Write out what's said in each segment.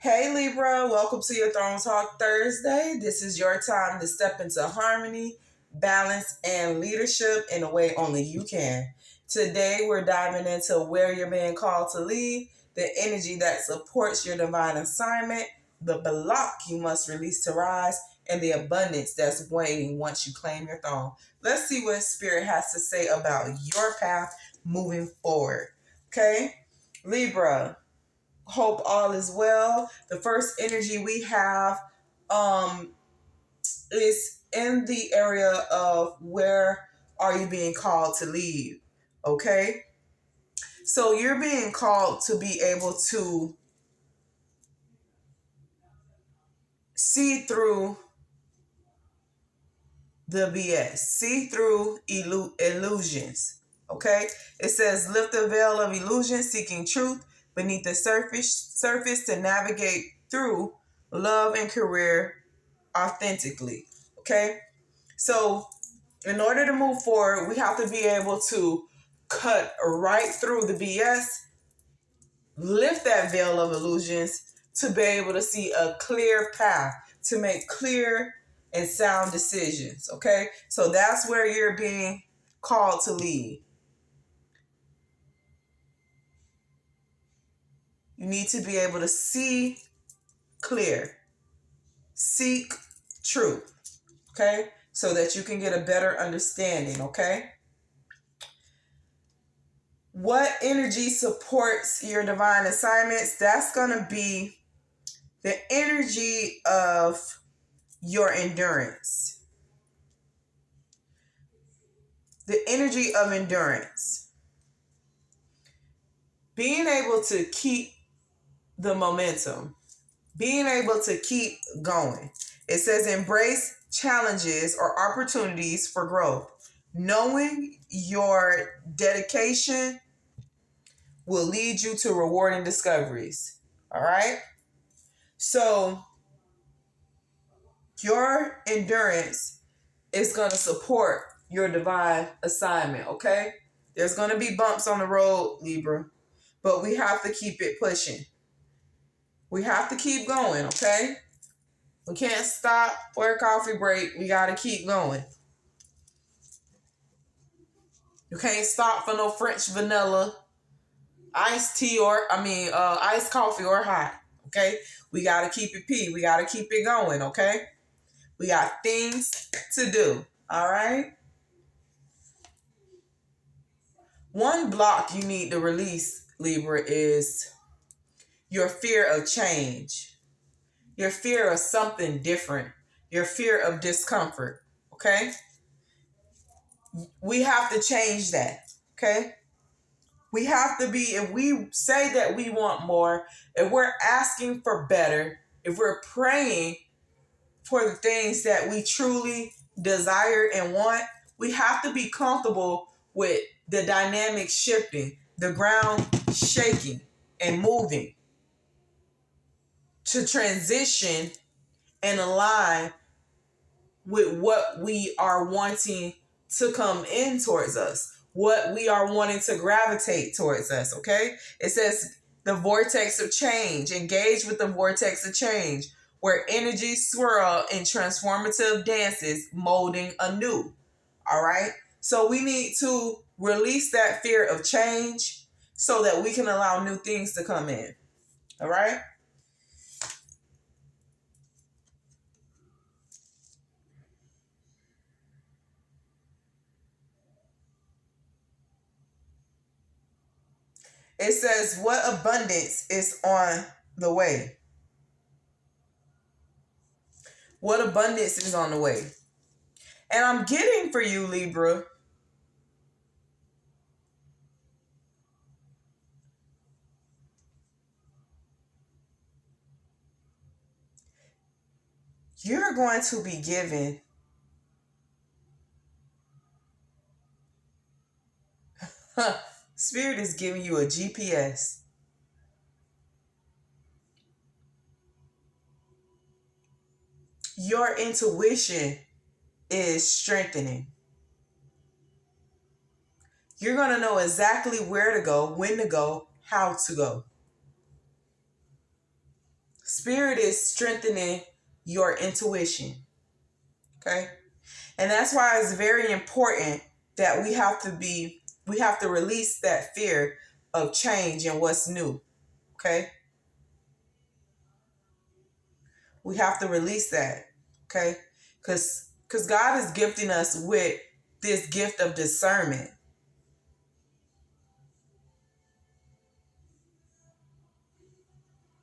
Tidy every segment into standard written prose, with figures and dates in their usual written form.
Hey Libra, welcome to your Throne Talk Thursday. This is your time to step into harmony, balance, and leadership in a way only you can. Today we're diving into where you're being called to lead, the energy that supports your divine assignment, the block you must release to rise, and the abundance that's waiting once you claim your throne. Let's see what Spirit has to say about your path moving forward. Okay, Libra, hope all is well. The first energy we have um is in the area of where are you being called to lead. Okay, so you're being called to be able to see through the BS, see through illusions. Okay, it says lift the veil of illusion, seeking truth beneath the surface to navigate through love and career authentically. Okay, so in order to move forward, we have to be able to cut right through the BS, lift that veil of illusions to be able to see a clear path, to make clear and sound decisions. Okay, so that's where you're being called to lead. You need to be able to see clear, seek truth. Okay, so that you can get a better understanding. Okay, what energy supports your divine assignments? That's going to be the energy of your endurance. The energy of endurance. Being able to keep the momentum. Being able to keep going. It says embrace challenges or opportunities for growth. Knowing your dedication will lead you to rewarding discoveries. All right? So your endurance is going to support your divine assignment, okay? There's going to be bumps on the road, Libra, but we have to keep it pushing. We have to keep going, okay? We can't stop for a coffee break. We got to keep going. You can't stop for no French vanilla, iced tea iced coffee or hot, okay? We got to keep it P. We got to keep it going, okay? We got things to do, all right? One block you need to release, Libra, is your fear of change, your fear of something different, your fear of discomfort, okay? We have to change that, okay? We have to be, if we say that we want more, if we're asking for better, if we're praying for the things that we truly desire and want, we have to be comfortable with the dynamic shifting, the ground shaking and moving to transition and align with what we are wanting to come in towards us, what we are wanting to gravitate towards us, okay? It says the vortex of change, engage with the vortex of change, where energies swirl in transformative dances, molding anew. All right. So we need to release that fear of change so that we can allow new things to come in. All right. It says, what abundance is on the way? What abundance is on the way? And I'm getting for you, Libra, you're going to be given Spirit is giving you a GPS. Your intuition is strengthening. You're going to know exactly where to go, when to go, how to go. Spirit is strengthening your intuition. Okay? And that's why it's very important that we have to release that fear of change and what's new. Okay? We have to release that. Okay? Because God is gifting us with this gift of discernment.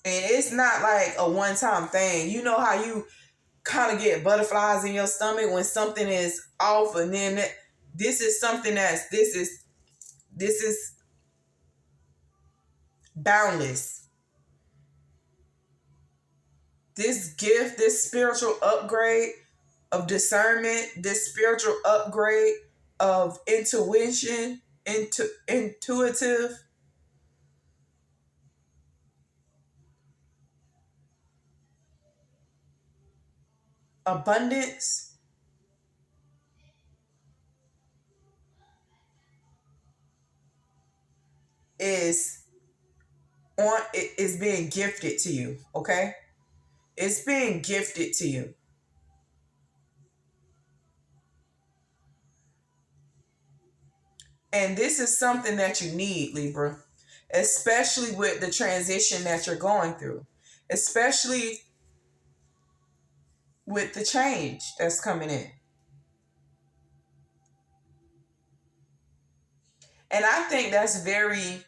And it's not like a one-time thing. You know how you kind of get butterflies in your stomach when something is off, and then this is something this is boundless. This gift, this spiritual upgrade of discernment, this spiritual upgrade of intuition, intuitive abundance is is being gifted to you. Okay, it's being gifted to you. And this is something that you need, Libra, especially with the transition that you're going through, especially with the change that's coming in. And I think that's very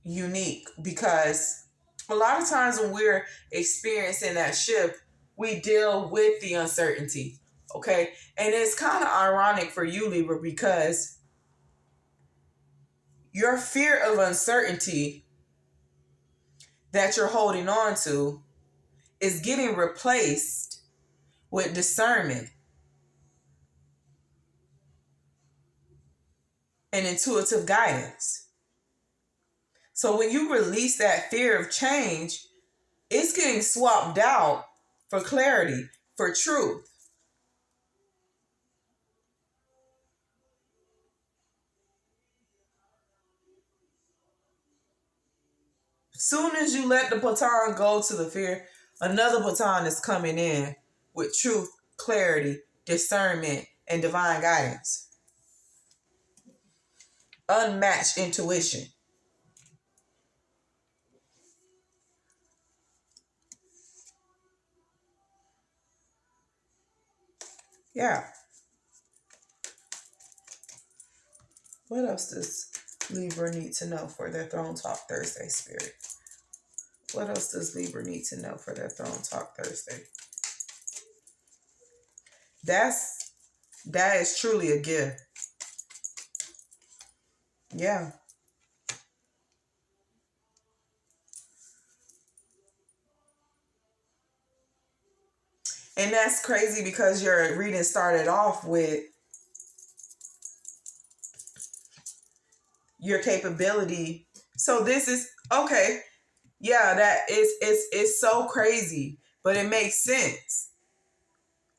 unique because a lot of times when we're experiencing that shift, we deal with the uncertainty. Okay. And it's kind of ironic for you, Libra, because your fear of uncertainty that you're holding on to is getting replaced with discernment and intuitive guidance. So when you release that fear of change, it's getting swapped out for clarity, for truth. Soon as you let the baton go to the fear, another baton is coming in with truth, clarity, discernment, and divine guidance. Unmatched intuition. Yeah. What else does Libra need to know for their Throne Talk Thursday spirit? What else does Libra need to know for their Throne Talk Thursday? That is truly a gift. Yeah. And that's crazy because your reading started off with your capability. So this is okay. Yeah, that is it's so crazy, but it makes sense.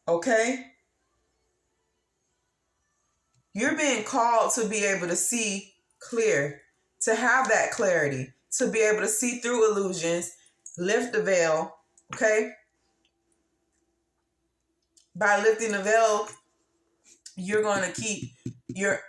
Okay? You're being called to be able to see clear, to have that clarity, to be able to see through illusions, lift the veil, okay? By lifting the veil, you're going to keep your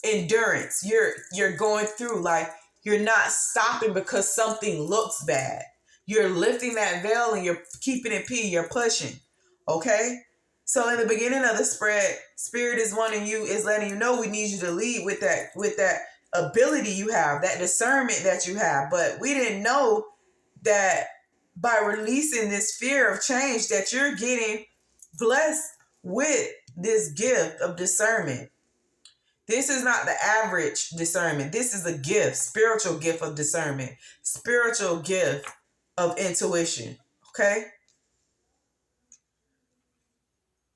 endurance. You're going through, like, you're not stopping because something looks bad. You're lifting that veil and you're keeping it P. You're pushing. Okay? So in the beginning of the spread, Spirit is wanting you, is letting you know we need you to lead with that ability you have, that discernment that you have. But we didn't know that by releasing this fear of change that you're getting blessed with this gift of discernment. This is not the average discernment. This is a gift, spiritual gift of discernment, spiritual gift of intuition. Okay?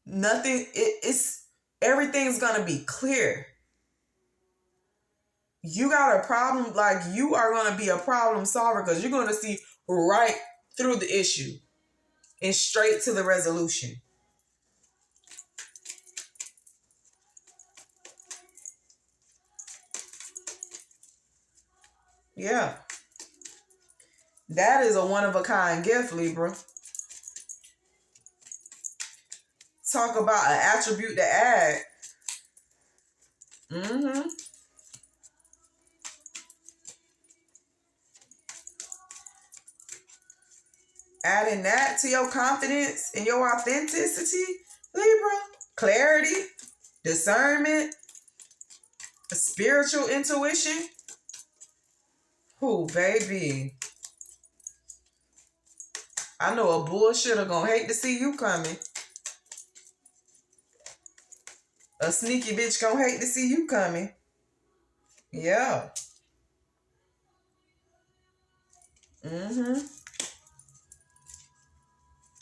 It's everything's gonna be clear. You got a problem, like, you are gonna be a problem solver because you're gonna see right through the issue and straight to the resolution. Yeah. That is a one-of-a-kind gift, Libra. Talk about an attribute to add. Mm-hmm. Adding that to your confidence and your authenticity, Libra. Clarity, discernment, spiritual intuition. Who, baby? I know a bullshitter gonna hate to see you coming. A sneaky bitch gonna hate to see you coming. Yeah. Mm-hmm.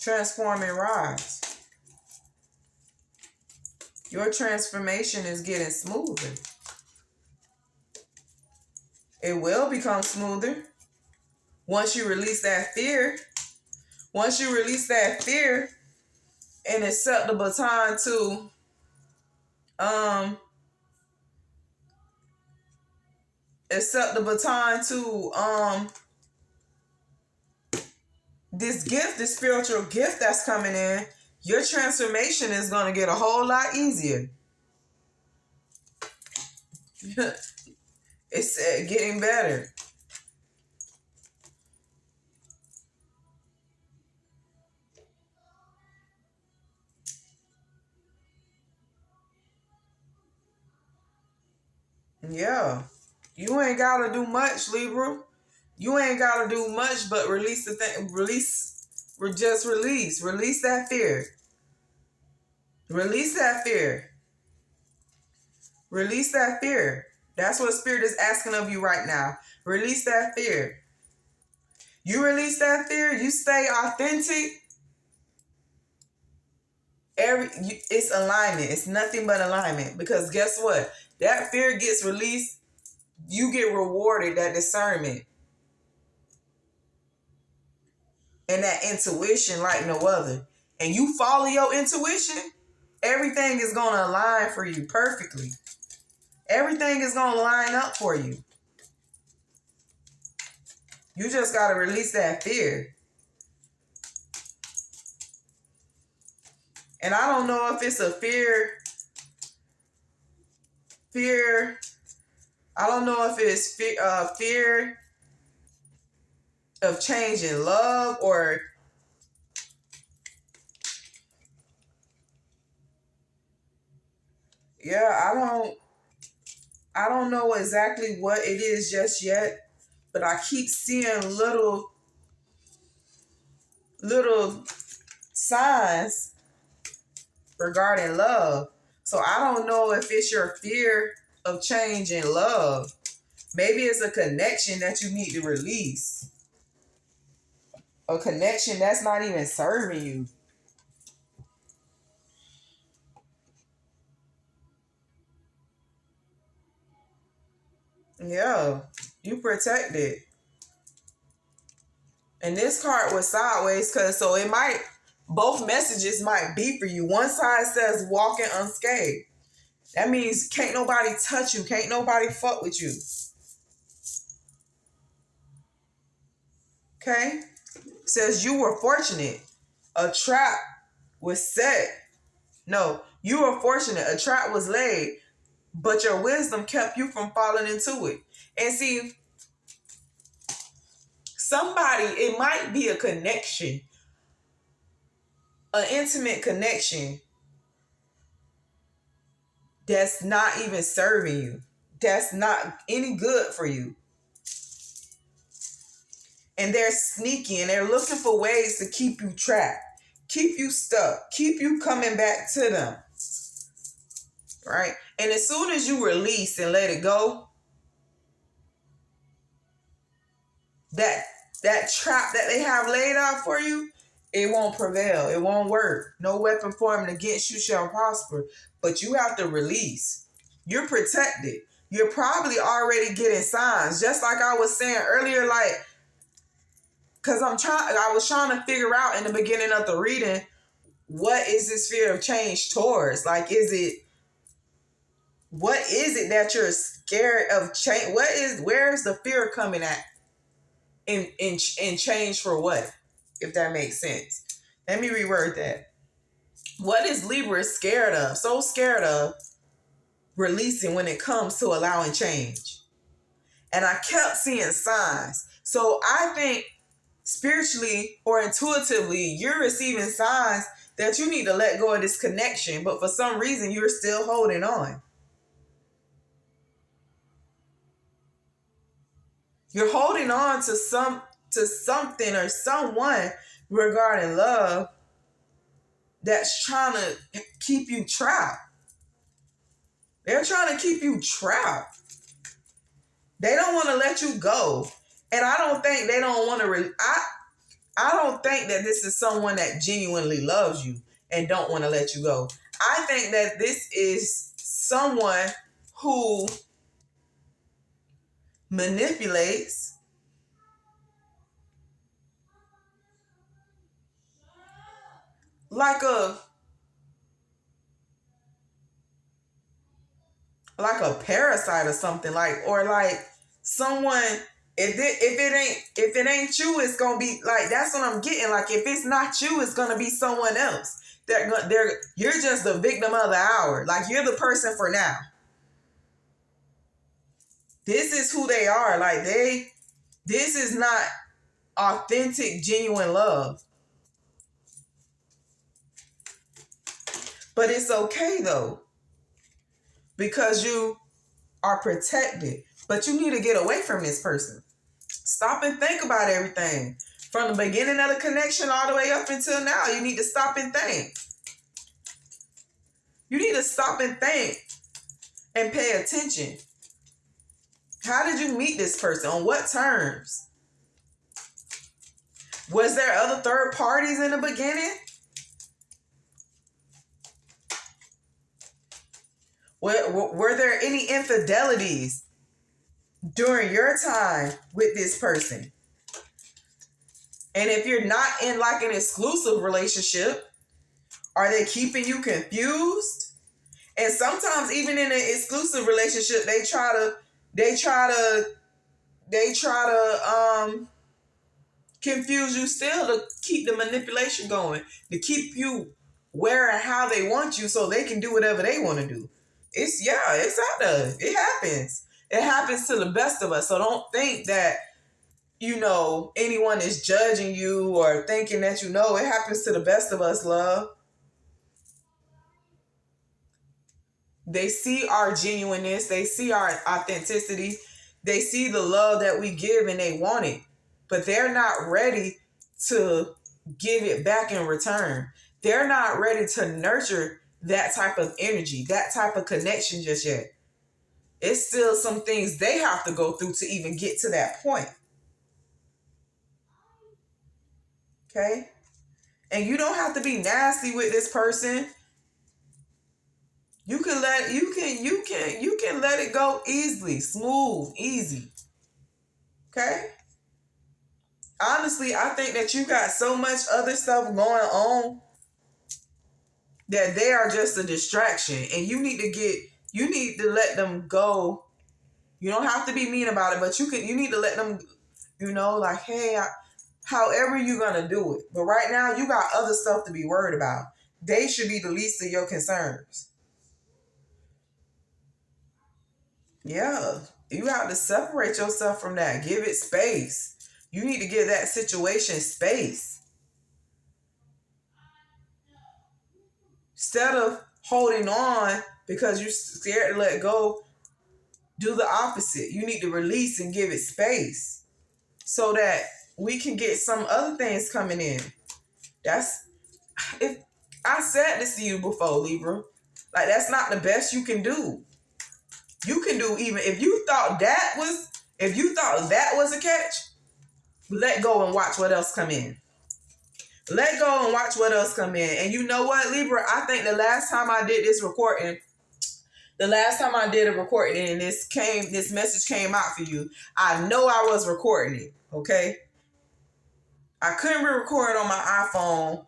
Transform and rise. Your transformation is getting smoother. It will become smoother once you release that fear. Once you release that fear and accept the baton to accept the baton to this gift, this spiritual gift that's coming in, your transformation is going to get a whole lot easier. It's getting better. Yeah. You ain't got to do much, Libra. You ain't got to do much but release the thing. Just release. Release that fear. Release that fear. Release that fear. That's what Spirit is asking of you right now. Release that fear. You release that fear. You stay authentic. It's alignment. It's nothing but alignment. Because guess what? That fear gets released. You get rewarded that discernment and that intuition like no other. And you follow your intuition, everything is going to align for you perfectly. Everything is going to line up for you. You just got to release that fear. And I don't know if it's a fear. I don't know if it's fear of changing love or I don't know exactly what it is just yet, but I keep seeing little signs regarding love. So I don't know if it's your fear of change in love. Maybe it's a connection that you need to release. A connection that's not even serving you. Yeah, you protected. And this card was sideways so it might, both messages might be for you. One side says walking unscathed. That means can't nobody touch you. Can't nobody fuck with you. Okay? Says you were fortunate. A trap was set. No, you were fortunate. A trap was laid, but your wisdom kept you from falling into it. And see, it might be a connection, an intimate connection that's not even serving you. That's not any good for you. And they're sneaky and they're looking for ways to keep you trapped, keep you stuck, keep you coming back to them. Right? And as soon as you release and let it go, that trap that they have laid out for you, it won't prevail. It won't work. No weapon formed against you shall prosper. But you have to release. You're protected. You're probably already getting signs. Just like I was saying earlier, like, because I was trying to figure out in the beginning of the reading, what is this fear of change towards? Like, what is it that you're scared of change? Where's the fear coming at? in change for what? If that makes sense. Let me reword that. What is Libra scared of? So scared of releasing when it comes to allowing change. And I kept seeing signs. So I think spiritually or intuitively, you're receiving signs that you need to let go of this connection. But for some reason, you're still holding on. You're holding on to something or someone regarding love that's trying to keep you trapped. They're trying to keep you trapped. They don't want to let you go. And I don't think they don't want to. I don't think that this is someone that genuinely loves you and don't want to let you go. I think that this is someone who manipulates, like a parasite or something, or someone. If it ain't you, it's gonna be like, that's what I'm getting. Like, if it's not you, it's gonna be someone else. You're just the victim of the hour. Like, you're the person for now. This is who they are. Like, this is not authentic, genuine love. But it's okay though, because you are protected. But you need to get away from this person. Stop and think about everything. From the beginning of the connection all the way up until now, you need to stop and think. You need to stop and think and pay attention. How did you meet this person? On what terms? Was there other third parties in the beginning? Were there any infidelities during your time with this person? And if you're not in like an exclusive relationship, are they keeping you confused? And sometimes even in an exclusive relationship, they try to confuse you still, to keep the manipulation going, to keep you where and how they want you so they can do whatever they want to do. It's out there. It happens. It happens to the best of us. So don't think that, anyone is judging you or thinking that it happens to the best of us, love. They see our genuineness. They see our authenticity. They see the love that we give and they want it. But they're not ready to give it back in return. They're not ready to nurture that type of energy, that type of connection just yet. It's still some things they have to go through to even get to that point. Okay? And you don't have to be nasty with this person. You can let it go easily, smooth, easy. Okay? Honestly, I think that you got so much other stuff going on that they are just a distraction, and you need to let them go. You don't have to be mean about it, but you need to let them, like, hey, however you're gonna do it. But right now, you got other stuff to be worried about. They should be the least of your concerns. Yeah, you have to separate yourself from that. Give it space. You need to give that situation space. Instead of holding on because you're scared to let go, do the opposite. You need to release and give it space so that we can get some other things coming in. If I said this to you before, Libra, like, that's not the best you can do. You can do, even if you thought that was a catch, let go and watch what else come in. Let go and watch what else come in. And you know what, Libra? I think the last time I did a recording and this message came out for you, I know I was recording it, okay? I couldn't record on my iPhone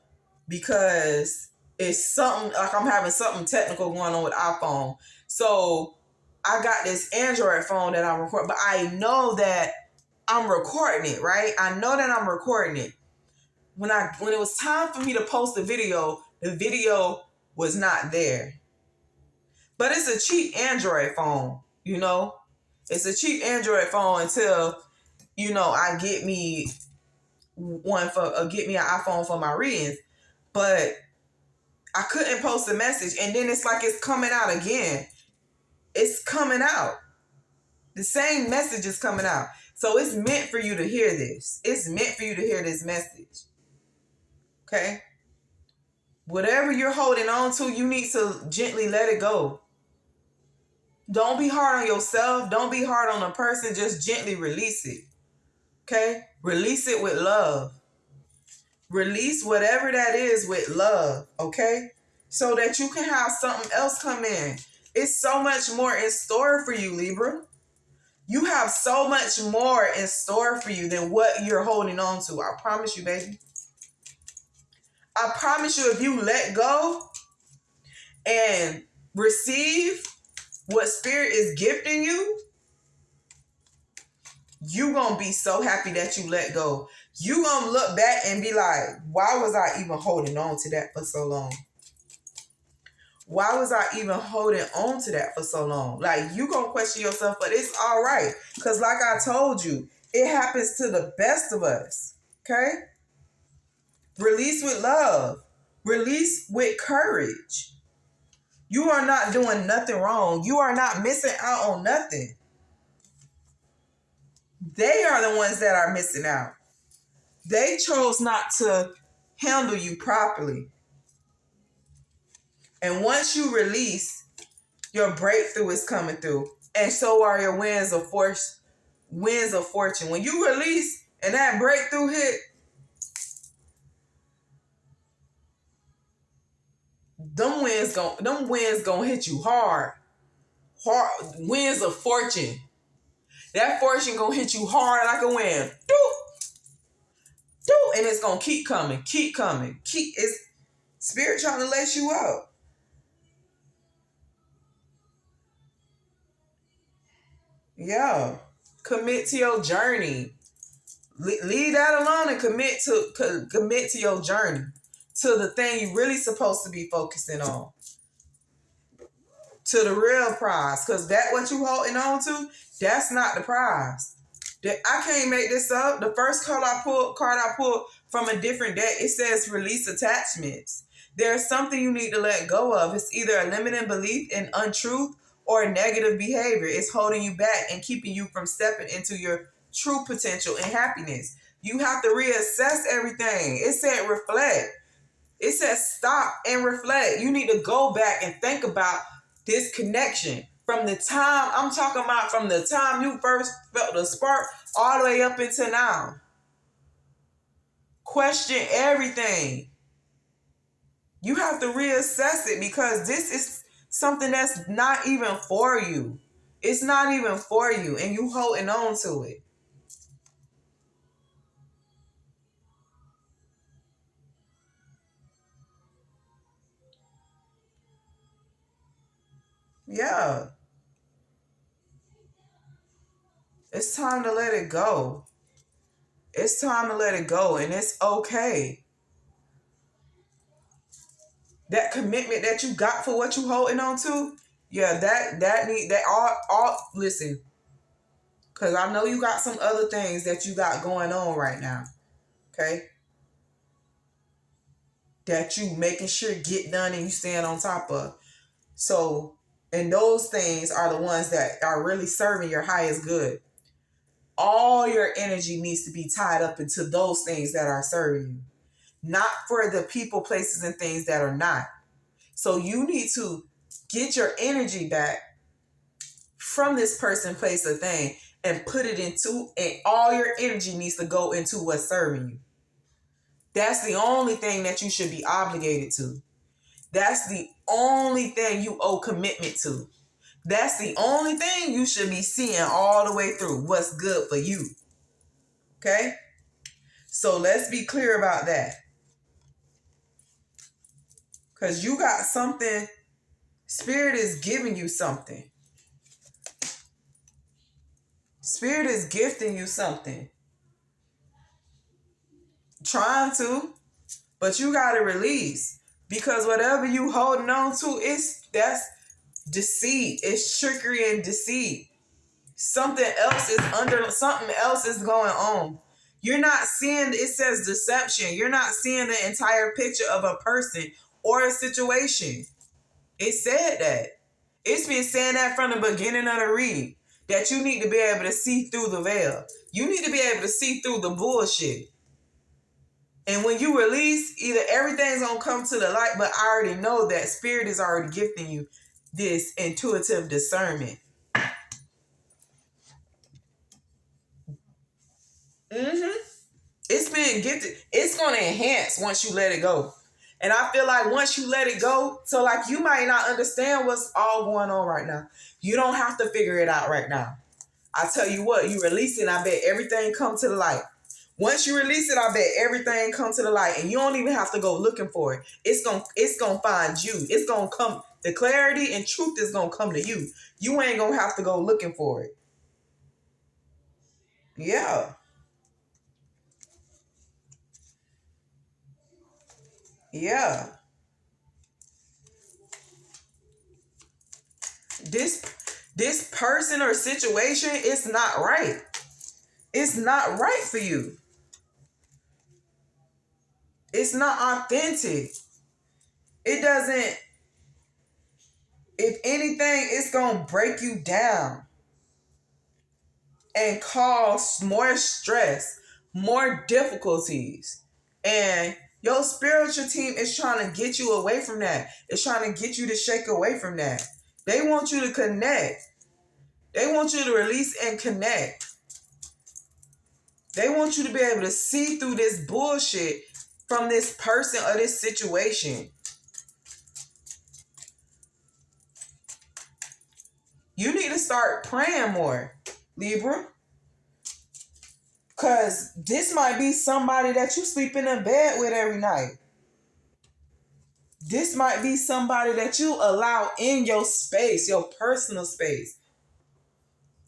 because it's something, like, I'm having something technical going on with iPhone. So I got this Android phone that I record, but I know that I'm recording it, right? I know that I'm recording it. When it was time for me to post the video was not there. But it's a cheap Android phone, you know? It's a cheap Android phone until, you know, I get me get me an iPhone for my readings. But I couldn't post a message, and then it's like it's coming out again. It's coming out. The same message is coming out. So it's meant for you to hear this. It's meant for you to hear this message. Okay? Whatever you're holding on to, you need to gently let it go. Don't be hard on yourself. Don't be hard on a person. Just gently release it. Okay? Release it with love. Release whatever that is with love. Okay? So that you can have something else come in. It's so much more in store for you, Libra. You have so much more in store for you than what you're holding on to. I promise you, baby. I promise you, if you let go and receive what Spirit is gifting you, you gonna be so happy that you let go. You gonna look back and be like, why was I even holding on to that for so long? Why was I even holding on to that for so long? Like, you gonna question yourself, but it's all right. Because like I told you, it happens to the best of us. Okay? Release with love. Release with courage. You are not doing nothing wrong. You are not missing out on nothing. They are the ones that are missing out. They chose not to handle you properly. And once you release, your breakthrough is coming through. And so are your winds of fortune. When you release and that breakthrough hit, them winds gonna hit you hard. Hard winds of fortune. That fortune gonna hit you hard like a wind. And it's gonna keep coming. It's Spirit trying to lace you up. Yeah. Commit to your journey. Leave that alone and commit to your journey. To the thing you really supposed to be focusing on. To the real prize. Because that what you holding on to, that's not the prize. I can't make this up. The first card I pulled from a different deck, it says release attachments. There's something you need to let go of. It's either a limiting belief in untruth or negative behavior. It's holding you back and keeping you from stepping into your true potential and happiness. You have to reassess everything. It said reflect. It says stop and reflect. You need to go back and think about this connection. From the time, I'm talking about from the time you first felt the spark all the way up until now. Question everything. You have to reassess it because this is something that's not even for you. It's not even for you and you holding on to it. Yeah. It's time to let it go. It's time to let it go and it's okay. That commitment that you got for what you holding on to, yeah, listen. Cause I know you got some other things that you got going on right now. Okay? That you making sure get done and you stand on top of. So, and those things are the ones that are really serving your highest good. All your energy needs to be tied up into those things that are serving you. Not for the people, places, and things that are not. So you need to get your energy back from this person, place, or thing and put it into, and all your energy needs to go into what's serving you. That's the only thing that you should be obligated to. That's the only thing you owe commitment to. That's the only thing you should be seeing all the way through. What's good for you. Okay? So let's be clear about that. Because you got something, Spirit is giving you something. Spirit is gifting you something. Trying to, but you gotta release. Because whatever you holding on to, that's deceit. It's trickery and deceit. Something else is going on. You're not seeing, it says deception. You're not seeing the entire picture of a person or a situation. It said that. It's been saying that from the beginning of the read. That you need to be able to see through the veil. You need to be able to see through the bullshit. And when you release, either everything's going to come to the light, but I already know that Spirit is already gifting you this intuitive discernment. It's been gifted. It's going to enhance once you let it go. And I feel like once you let it go, so like you might not understand what's all going on right now. You don't have to figure it out right now. I tell you what, you release it, I bet everything come to the light. Once you release it, I bet everything come to the light. And you don't even have to go looking for it. It's gonna find you. It's gonna come. The clarity and truth is gonna come to you. You ain't gonna have to go looking for it. Yeah. Yeah. This person or situation, it's not right. It's not right for you. It's not authentic. It doesn't, if anything, it's going to break you down and cause more stress, more difficulties. And your spiritual team is trying to get you away from that. It's trying to get you to shake away from that. They want you to connect. They want you to release and connect. They want you to be able to see through this bullshit from this person or this situation. You need to start praying more, Libra. Because this might be somebody that you sleep in a bed with every night. This might be somebody that you allow in your space, your personal space.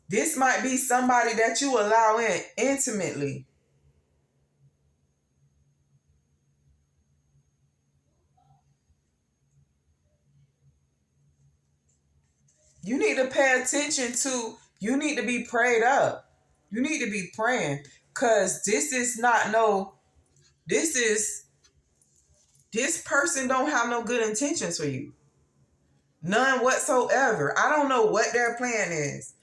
This might be somebody that you allow in intimately. You need to pay attention to, you need to be prayed up. You need to be praying. Because this person don't have no good intentions for you. None whatsoever. I don't know what their plan is.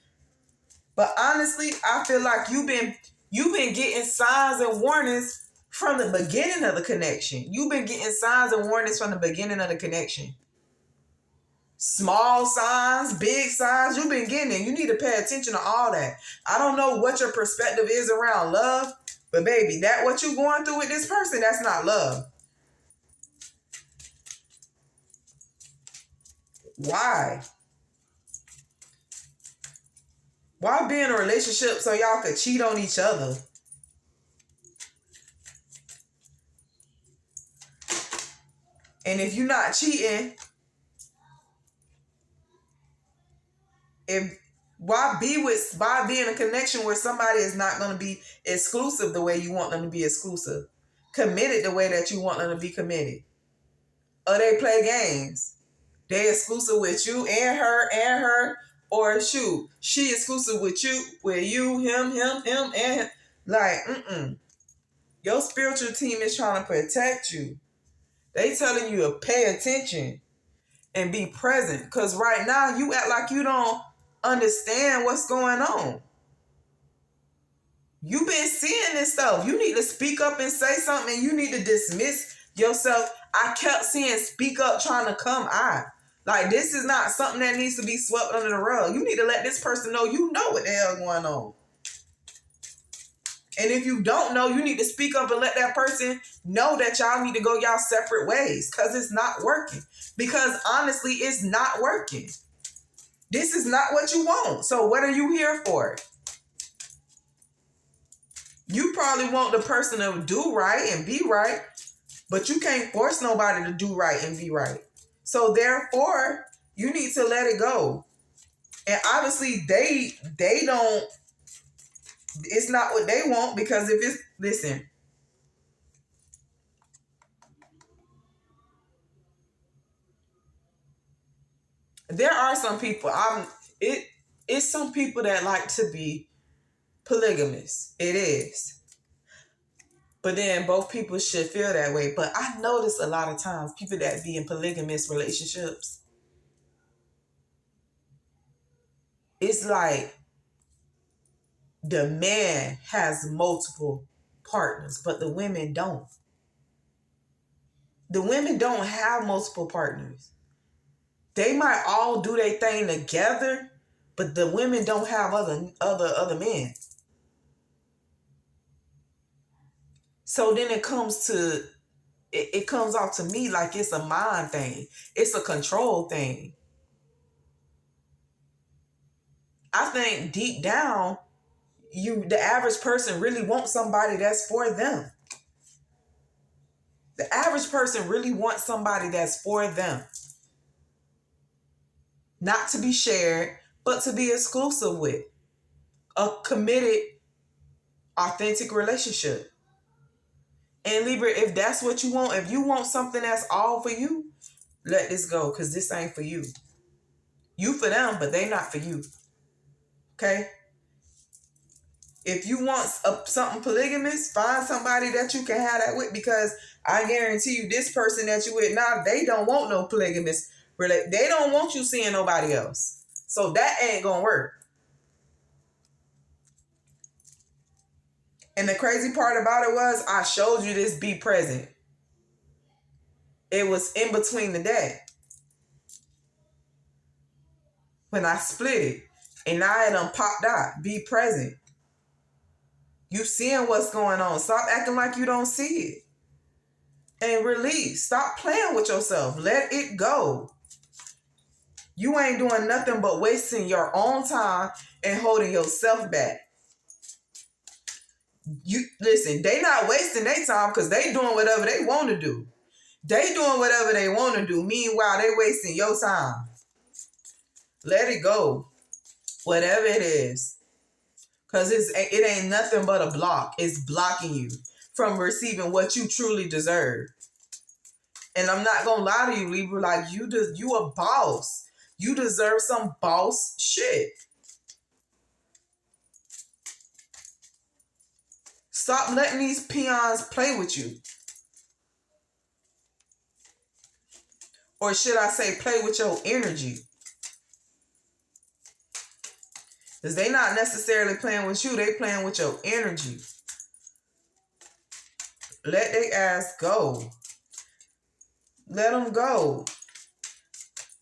But honestly, I feel like you've been getting signs and warnings from the beginning of the connection. You've been getting signs and warnings from the beginning of the connection. Small signs, big signs, you've been getting it. You need to pay attention to all that. I don't know what your perspective is around love, but baby, that what you're going through with this person, that's not love. Why? Why be in a relationship so y'all could cheat on each other? And if you're not cheating, why be in a connection where somebody is not going to be exclusive the way you want them to be exclusive, committed the way that you want them to be committed, or they play games? They exclusive with you and her, or shoot, she exclusive with you, him, and like, Your spiritual team is trying to protect you. They telling you to pay attention and be present. Because right now, you act like you don't understand what's going on. You've been seeing this stuff. You need to speak up and say something. You need to dismiss yourself. I kept seeing speak up trying to come out. Like, this is not something that needs to be swept under the rug. You need to let this person know you know what the hell is going on. And if you don't know, you need to speak up and let that person know that y'all need to go y'all separate ways, because it's not working. Because honestly, it's not working. This is not what you want. So what are you here for? You probably want the person to do right and be right, but you can't force nobody to do right and be right. So therefore, you need to let it go. And obviously, they don't It's not what they want, because if it's, listen, there are some people, it's some people that like to be polygamous. It is. But then both people should feel that way. But I notice a lot of times people that be in polygamous relationships, it's like the man has multiple partners, but the women don't. The women don't have multiple partners. They might all do their thing together, but the women don't have other men. So then it comes off to me like it's a mind thing. It's a control thing. I think deep down, the average person really wants somebody that's for them. The average person really wants somebody that's for them. Not to be shared, but to be exclusive with. A committed, authentic relationship. And Libra, if that's what you want, if you want something that's all for you, let this go, because this ain't for you. You for them, but they not for you. Okay? If you want something polygamous, find somebody that you can have that with, because I guarantee you this person that you with now, they don't want no polygamous. They don't want you seeing nobody else. So that ain't going to work. And the crazy part about it was I showed you this be present. It was in between the day when I split it. And now it done popped out. Be present. You seeing what's going on. Stop acting like you don't see it. And release. Stop playing with yourself. Let it go. You ain't doing nothing but wasting your own time and holding yourself back. You listen, they not wasting their time because they doing whatever they want to do. They doing whatever they want to do. Meanwhile, they wasting your time. Let it go. Whatever it is. Because it ain't nothing but a block. It's blocking you from receiving what you truly deserve. And I'm not going to lie to you, Libra. Like, you a boss. You deserve some boss shit. Stop letting these peons play with you. Or should I say play with your energy? Because they not necessarily playing with you. They playing with your energy. Let their ass go. Let them go.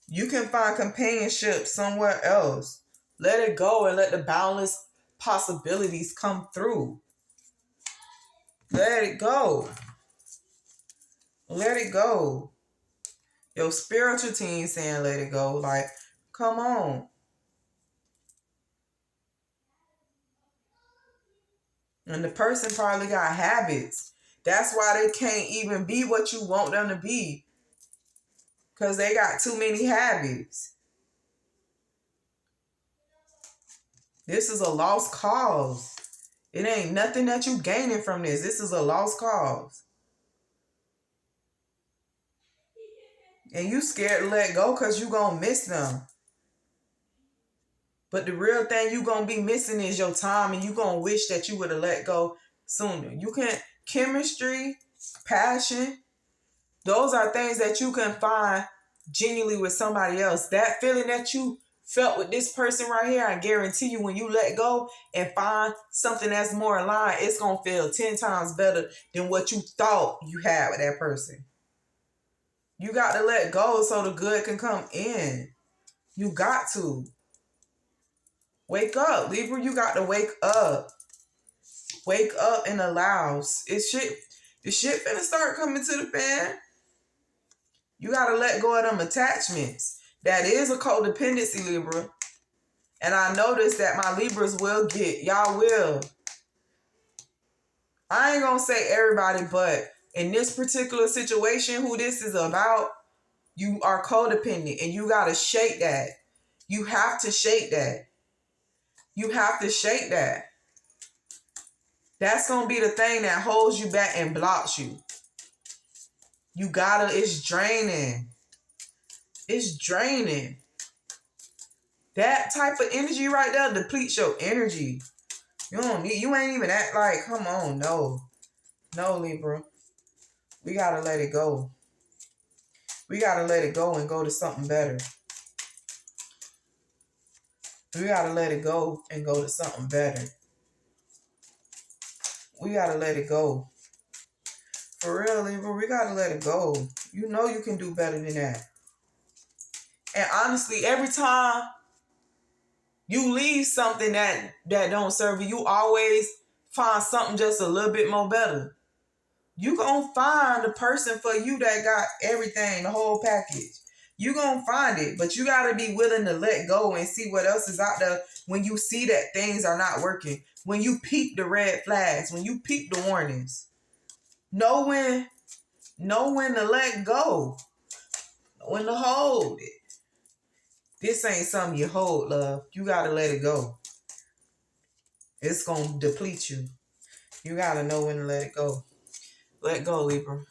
You can find companionship somewhere else. Let it go and let the boundless possibilities come through. Let it go. Let it go. Your spiritual team saying let it go. Like, come on. And the person probably got habits. That's why they can't even be what you want them to be. Because they got too many habits. This is a lost cause. It ain't nothing that you gaining from this. This is a lost cause. And you scared to let go because you going to miss them. But the real thing you going to be missing is your time, and you going to wish that you would have let go sooner. You can, chemistry, passion, those are things that you can find genuinely with somebody else. That feeling that you felt with this person right here, I guarantee you when you let go and find something that's more aligned, it's going to feel 10 times better than what you thought you had with that person. You got to let go so the good can come in. You got to. Wake up, Libra. You got to wake up. Wake up and allow. The shit finna start coming to the fan. You got to let go of them attachments. That is a codependency, Libra. And I noticed that my Libras will get. Y'all will. I ain't going to say everybody, but in this particular situation, who this is about, you are codependent and you got to shake that. You have to shake that. You have to shake that. That's going to be the thing that holds you back and blocks you. You gotta, it's draining. It's draining. That type of energy right there depletes your energy. You ain't even act like, come on, no. No, Libra. We gotta let it go. We gotta let it go and go to something better. We gotta let it go and go to something better. We gotta let it go. For real, Libra, we gotta let it go. You know you can do better than that. And honestly, every time you leave something that don't serve you, you always find something just a little bit more better. You gonna find the person for you that got everything, the whole package. You gonna find it, but you gotta be willing to let go and see what else is out there when you see that things are not working. When you peep the red flags, when you peep the warnings. Know when to let go. Know when to hold it. This ain't something you hold, love. You gotta let it go. It's gonna deplete you. You gotta know when to let it go. Let go, Libra.